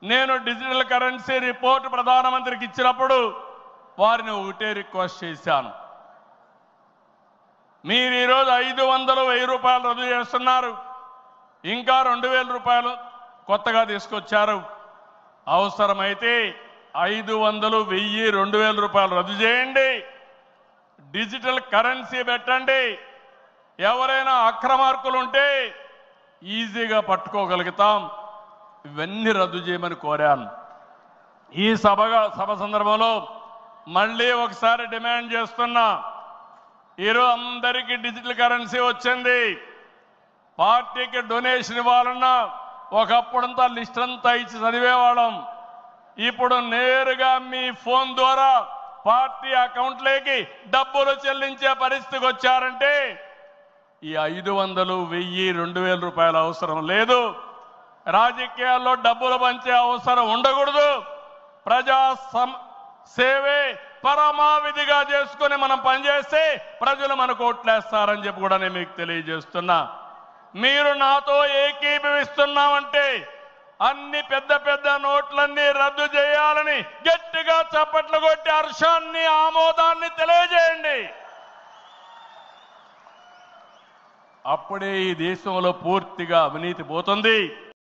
నేను digital currency report ప్రధానమంత్రికి ఇచ్చినప్పుడు వారిని ఒకటే రిక్వెస్ట్ చేశాను. మీరు ఈరోజు 500, 1000 రూపాయలు రద్దు చేస్తున్నారు, ఇంకా 2000 రూపాయలు కొత్తగా తీసుకొచ్చారు. అవసరమైతే 500, 1000, 2000 రూపాయలు రద్దు చేయండి, డిజిటల్ కరెన్సీ పెట్టండి. ఎవరైనా అక్రమార్కులు ఉంటే ఈజీగా పట్టుకోగలుగుతాం. ఇవన్నీ రద్దు చేయమని కోరాను. ఈ సభ సందర్భంలో మళ్ళీ ఒకసారి డిమాండ్ చేస్తున్నా. ఈరోజు అందరికీ డిజిటల్ కరెన్సీ వచ్చింది. పార్టీకి డొనేషన్ ఇవ్వాలన్నా ఒకప్పుడంతా లిస్ట్ అంతా ఇచ్చి చదివేవాళ్ళం. ఇప్పుడు నేరుగా మీ ఫోన్ ద్వారా పార్టీ అకౌంట్లోకి డబ్బులు చెల్లించే పరిస్థితికి వచ్చారంటే ఈ 500, 1000, 2000 రూపాయల అవసరం లేదు. రాజకీయాల్లో డబ్బులు పంచే అవసరం ఉండకూడదు. ప్రజా సేవే పరమావిధిగా చేసుకుని మనం పనిచేస్తే ప్రజలు మనకు ఓట్లేస్తారని చెప్పి కూడా నేను మీకు తెలియజేస్తున్నా. మీరు నాతో ఏకీభవిస్తున్నామంటే అన్ని పెద్ద పెద్ద నోట్లన్నీ రద్దు చేయాలని గట్టిగా చప్పట్లు కొట్టి హర్షాన్ని, ఆమోదాన్ని తెలియజేయండి. అప్పుడే ఈ దేశంలో పూర్తిగా అవినీతి పోతుంది.